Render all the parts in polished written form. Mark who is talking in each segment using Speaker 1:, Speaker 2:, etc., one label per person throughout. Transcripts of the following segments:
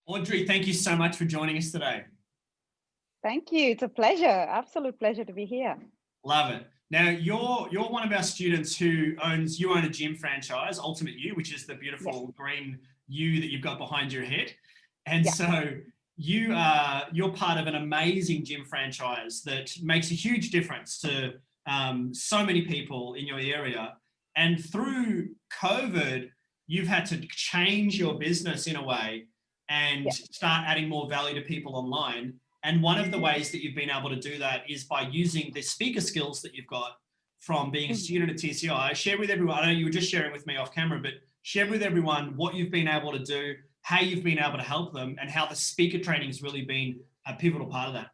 Speaker 1: Audrey, thank you so much for joining us today.
Speaker 2: Thank you. It's a pleasure. Absolute pleasure to be here.
Speaker 1: Love it. Now, you're one of our students who you own a gym franchise, Ultimate U, which is the beautiful green U that you've got behind your head. And so you're part of an amazing gym franchise that makes a huge difference to so many people in your area. And through COVID, you've had to change your business in a way and start adding more value to people online. And one of the ways that you've been able to do that is by using the speaker skills that you've got from being a student at TCI. Share with everyone, I know you were just sharing with me off camera, but share with everyone what you've been able to do, how you've been able to help them, and how the speaker training has really been a pivotal part of that.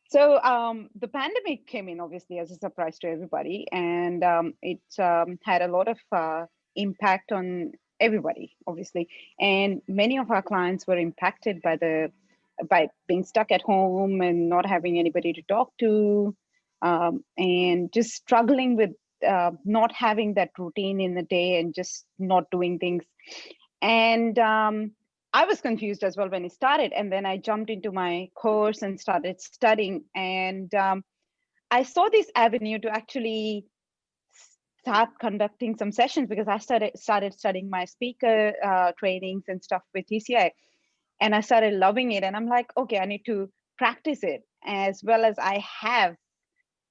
Speaker 2: So the pandemic came in obviously as a surprise to everybody, and it had a lot of impact on everybody, obviously. And many of our clients were impacted by being stuck at home and not having anybody to talk to, and just struggling with not having that routine in the day and just not doing things. And I was confused as well when it started. And then I jumped into my course and started studying. And I saw this avenue to actually start conducting some sessions, because I started studying my speaker trainings and stuff with TCI. And I started loving it. And I'm like, okay, I need to practice it, as well as I have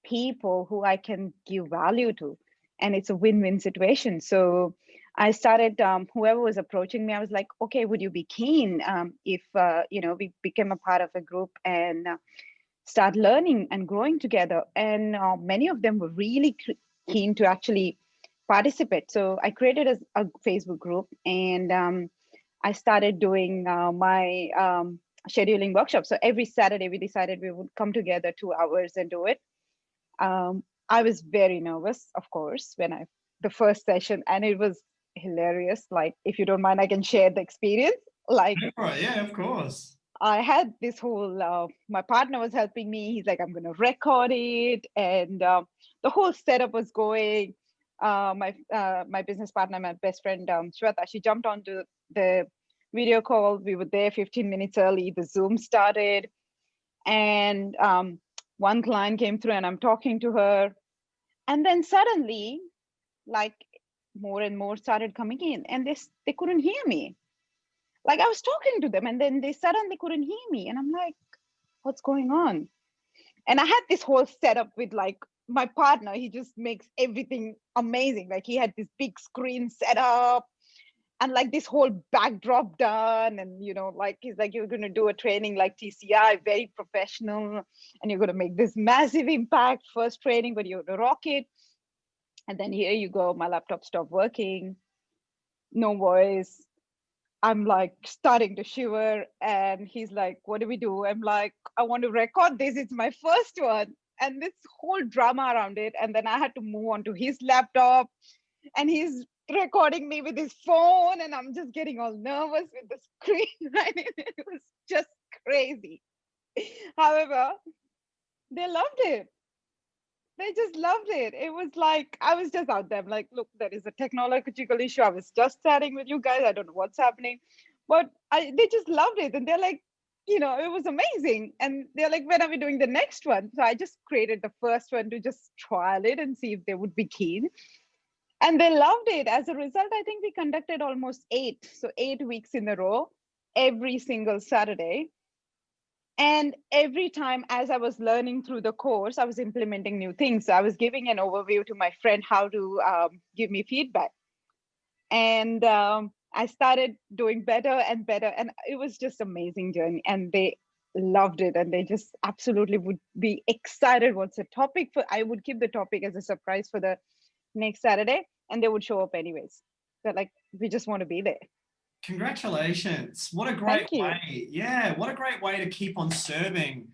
Speaker 2: people who I can give value to. And it's a win-win situation. So I started, whoever was approaching me, I was like, okay, would you be keen if, we became a part of a group and start learning and growing together? And many of them were really keen to actually participate. So I created a Facebook group, and I started doing my scheduling workshop. So every Saturday we decided we would come together 2 hours and do it. I was very nervous, of course, the first session, and it was hilarious. Like, if you don't mind, I can share the experience. Like,
Speaker 1: yeah, of course.
Speaker 2: I had this whole, my partner was helping me. He's like, I'm going to record it. And the whole setup was going. My business partner, my best friend, Shweta, she jumped onto the video call. We were there 15 minutes early. The Zoom started. And one client came through, and I'm talking to her. And then suddenly, like, more and more started coming in, and they couldn't hear me. Like, I was talking to them, and then they suddenly couldn't hear me. And I'm like, what's going on? And I had this whole setup with, like, my partner. He just makes everything amazing. Like, he had this big screen set up and like this whole backdrop done. And, like, he's like, you're going to do a training like TCI, very professional, and you're going to make this massive impact first training, but you're going to rock it. And then here you go, my laptop stopped working, no voice. I'm like starting to shiver, and he's like, what do we do? I'm like, I want to record this. It's my first one. And this whole drama around it. And then I had to move on to his laptop, and he's recording me with his phone, and I'm just getting all nervous with the screen. Right? It was just crazy. However, they loved it. They just loved it. It was like, I was just out there. I'm like, look, there is a technological issue. I was just chatting with you guys. I don't know what's happening, but they just loved it. And they're like, it was amazing. And they're like, when are we doing the next one? So I just created the first one to just trial it and see if they would be keen. And they loved it. As a result, I think we conducted almost 8 weeks in a row, every single Saturday. And every time as I was learning through the course, I was implementing new things. So I was giving an overview to my friend how to give me feedback. And I started doing better and better. And it was just amazing journey. And they loved it. And they just absolutely would be excited. What's the topic for? I would keep the topic as a surprise for the next Saturday. And they would show up anyways. They're like, we just want to be there.
Speaker 1: Congratulations. What a great way. Yeah, what a great way to keep on serving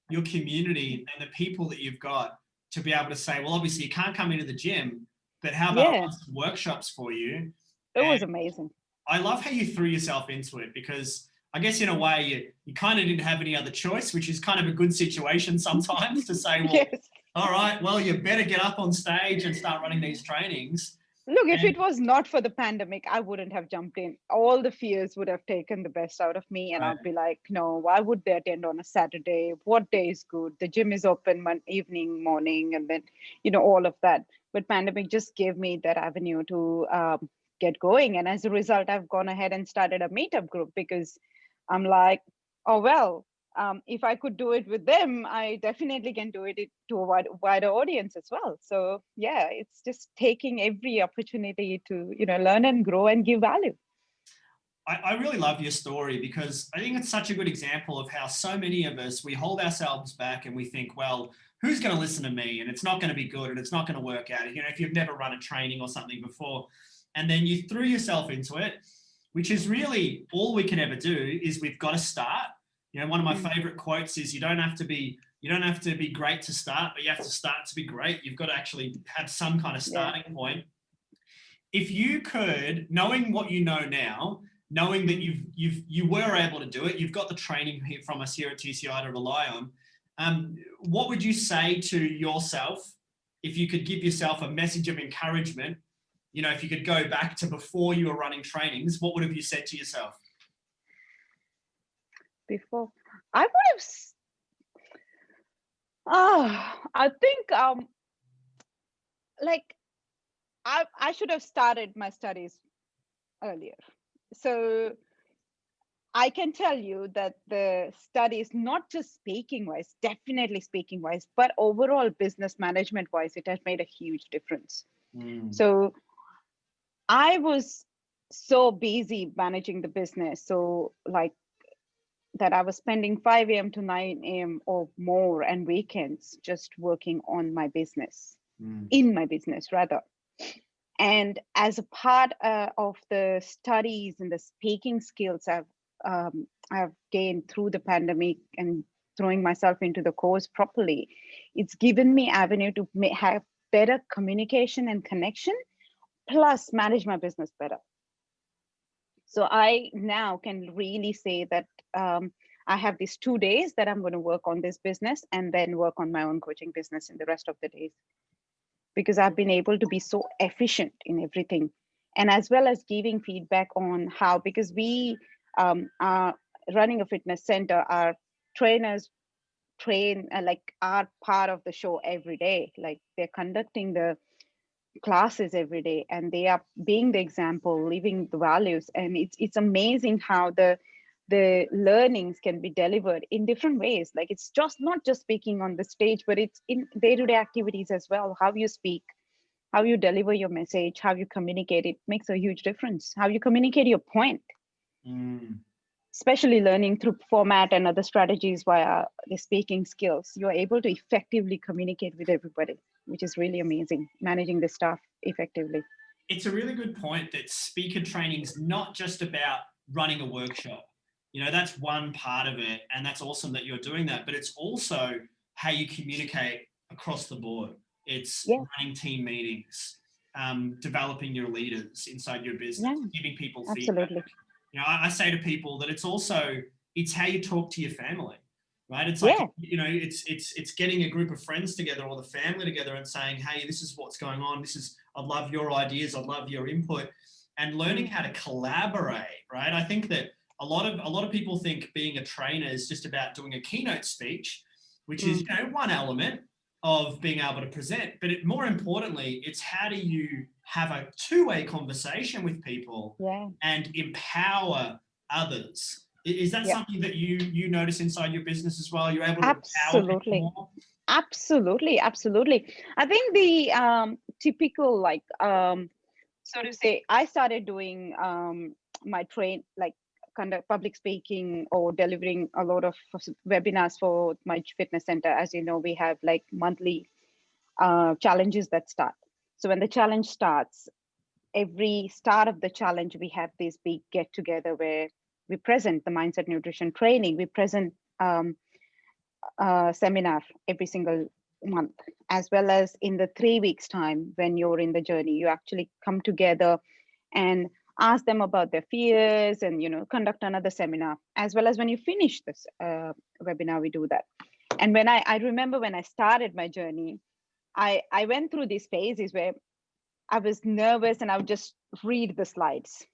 Speaker 1: your community and the people that you've got, to be able to say, well, obviously you can't come into the gym, but how about I run some workshops for you?
Speaker 2: It was amazing.
Speaker 1: I love how you threw yourself into it, because I guess in a way you kind of didn't have any other choice, which is kind of a good situation sometimes to say, well, all right, well, you better get up on stage and start running these trainings.
Speaker 2: Look, if
Speaker 1: And
Speaker 2: it was not for the pandemic, I wouldn't have jumped in. All the fears would have taken the best out of me, and
Speaker 1: right,
Speaker 2: I'd be like, no, why would they attend on a Saturday? What day is good? The gym is open evening, morning, and then, all of that. But pandemic just gave me that avenue to get going. And as a result, I've gone ahead and started a meetup group because I'm like, oh, well, if I could do it with them, I definitely can do it to a wider audience as well. So yeah, it's just taking every opportunity to learn and grow and give value.
Speaker 1: I really love your story because I think it's such a good example of how so many of us, we hold ourselves back and we think, well, who's going to listen to me? And it's not going to be good and it's not going to work out. If you've never run a training or something before, and then you threw yourself into it, which is really all we can ever do is we've got to start. One of my favorite quotes is you don't have to be great to start, but you have to start to be great. You've got to actually have some kind of starting point. If you could, knowing what you know now, knowing that you were able to do it, you've got the training from us here at TCI to rely on. What would you say to yourself if you could give yourself a message of encouragement? If you could go back to before you were running trainings, what would have you said to yourself?
Speaker 2: Before, I would have, I think, like I should have started my studies earlier. So I can tell you that the studies, not just speaking wise, definitely speaking wise, but overall business management wise, it has made a huge difference. So I was so busy managing the business. So like that I was spending 5 a.m. to 9 a.m. or more and weekends just working on my business, in my business rather. And as a part of the studies and the speaking skills I've gained through the pandemic and throwing myself into the course properly, it's given me avenue to have better communication and connection, plus manage my business better. So I now can really say that I have these 2 days that I'm going to work on this business and then work on my own coaching business in the rest of the days, because I've been able to be so efficient in everything. And as well as giving feedback on how, because we are running a fitness center, our trainers train are part of the show every day. Like they're conducting the classes every day and they are being the example, living the values. And it's amazing how the learnings can be delivered in different ways. Like it's just not just speaking on the stage, but it's in day-to-day activities as well. How you speak, how you deliver your message, how you communicate, it makes a huge difference. How you communicate your point, especially learning through format and other strategies via the speaking skills, you're able to effectively communicate with everybody, which is really amazing, managing the staff effectively.
Speaker 1: It's a really good point that speaker training is not just about running a workshop. That's one part of it, and that's awesome that you're doing that, but it's also how you communicate across the board. It's running team meetings, developing your leaders inside your business, giving people feedback. I say to people that it's how you talk to your family, right? It's like, it's getting a group of friends together or the family together and saying, hey, this is what's going on. I love your ideas. I love your input, and learning how to collaborate, right? I think that a lot of people think being a trainer is just about doing a keynote speech, which is, one element of being able to present. But more importantly, it's how do you have a two-way conversation with people and empower others? Is that something that you notice inside your business as well? You're able to empower people more?
Speaker 2: Absolutely. I think the typical, so to say, I started doing my conduct public speaking or delivering a lot of webinars for my fitness center. As you know, we have monthly challenges that start. So when the challenge starts, every start of the challenge, we have this big get together where we present the mindset nutrition training. We present seminar every single month, as well as in the 3 weeks time when you're in the journey, you actually come together and ask them about their fears and conduct another seminar. As well as when you finish this webinar, we do that. And when I remember when I started my journey, I went through these phases where I was nervous and I would just read the slides.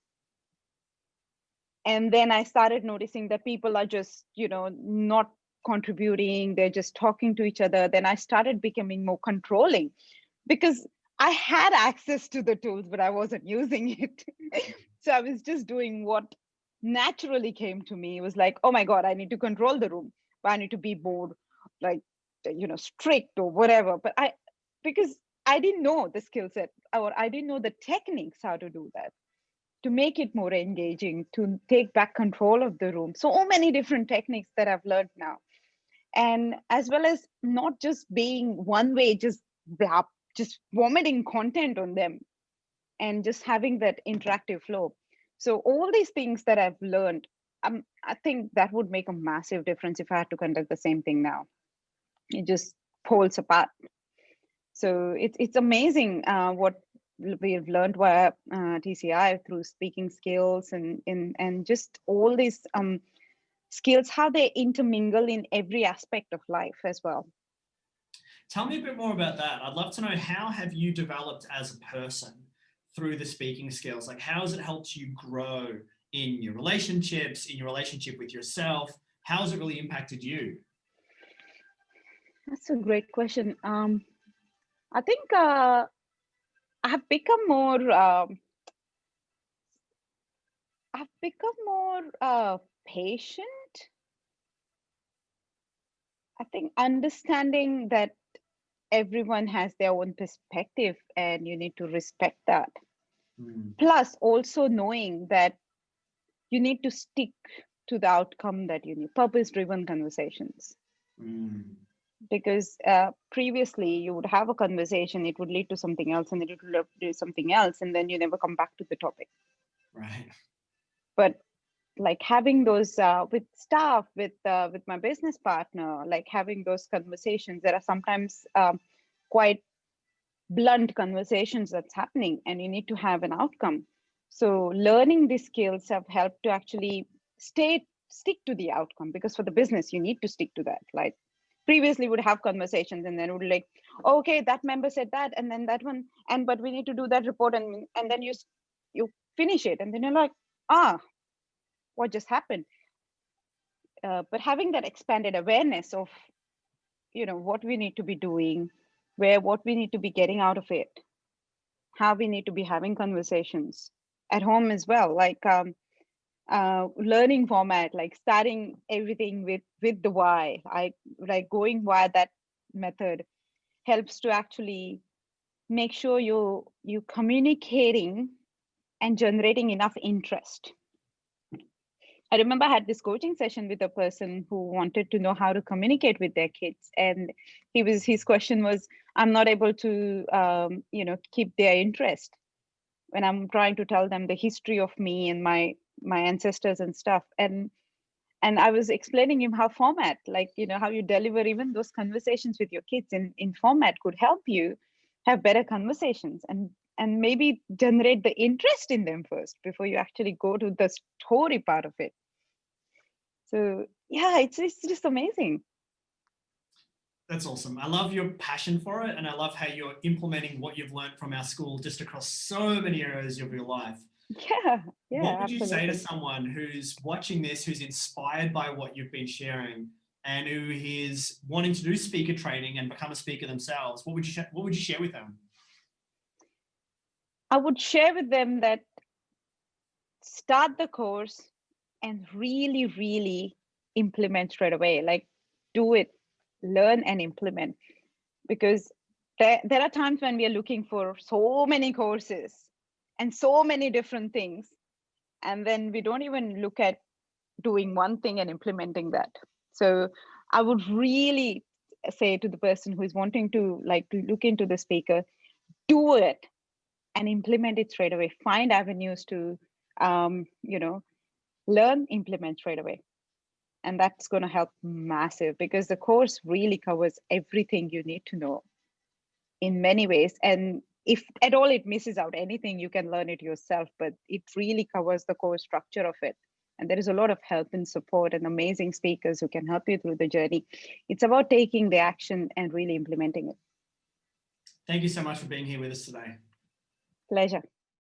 Speaker 2: And then I started noticing that people are just, not contributing. They're just talking to each other. Then I started becoming more controlling because I had access to the tools, but I wasn't using it. So I was just doing what naturally came to me. It was like, oh my God, I need to control the room. But I need to be more like, strict or whatever. But because I didn't know the skill set, or I didn't know the techniques how to do that, to make it more engaging, to take back control of the room. So many different techniques that I've learned now. And as well as not just being one way, just vomiting content on them and just having that interactive flow. So all these things that I've learned, I think that would make a massive difference if I had to conduct the same thing now. It just pulls apart. So it's amazing what we've learned via TCI through speaking skills and just all these skills, how they intermingle in every aspect of life as well.
Speaker 1: Tell me a bit more about that. I'd love to know, how have you developed as a person through the speaking skills? Like, how has it helped you grow in your relationships, in your relationship with yourself? How has it really impacted you?
Speaker 2: That's a great question. I think I have become more. I've become more patient. I think understanding that everyone has their own perspective and you need to respect that. Plus, also knowing that you need to stick to the outcome that you need, purpose-driven conversations. Because previously you would have a conversation, it would lead to something else, and then it would lead to something else, and then you never come back to the topic.
Speaker 1: Right.
Speaker 2: But like having those with staff, with my business partner, like having those conversations that are sometimes quite blunt conversations that's happening, and you need to have an outcome. So learning these skills have helped to actually stick to the outcome, because for the business you need to stick to that. Like previously would have conversations and then would like, okay, that member said that, and then that one, and but we need to do that report, and then you finish it, and then you're like, what just happened? But having that expanded awareness of what we need to be doing, what we need to be getting out of it, how we need to be having conversations at home as well, like learning format, like starting everything with the why. I like going via that method helps to actually make sure you communicating and generating enough interest. I remember I had this coaching session with a person who wanted to know how to communicate with their kids, and his question was, I'm not able to keep their interest when I'm trying to tell them the history of me and my ancestors and stuff. And I was explaining him how format, like how you deliver even those conversations with your kids in format could help you have better conversations and maybe generate the interest in them first before you actually go to the story part of it. So yeah, it's just amazing.
Speaker 1: That's awesome. I love your passion for it, and I love how you're implementing what you've learned from our school just across so many areas of your life.
Speaker 2: Yeah,
Speaker 1: What would you say to
Speaker 2: absolutely.
Speaker 1: someone who's watching this, who's inspired by what you've been sharing, and who is wanting to do speaker training and become a speaker themselves? What would you share with them?
Speaker 2: I would share with them that start the course and really, really implement straight away. Like do it, learn and implement. Because there are times when we are looking for so many courses and so many different things, and then we don't even look at doing one thing and implementing that. So I would really say to the person who is wanting to look into the speaker, do it and implement it straight away. Find avenues to learn, implement straight away. And that's going to help massive, because the course really covers everything you need to know in many ways. And if at all it misses out anything, you can learn it yourself, but it really covers the core structure of it. And there is a lot of help and support and amazing speakers who can help you through the journey. It's about taking the action and really implementing it.
Speaker 1: Thank you so much for being here with us today.
Speaker 2: Pleasure.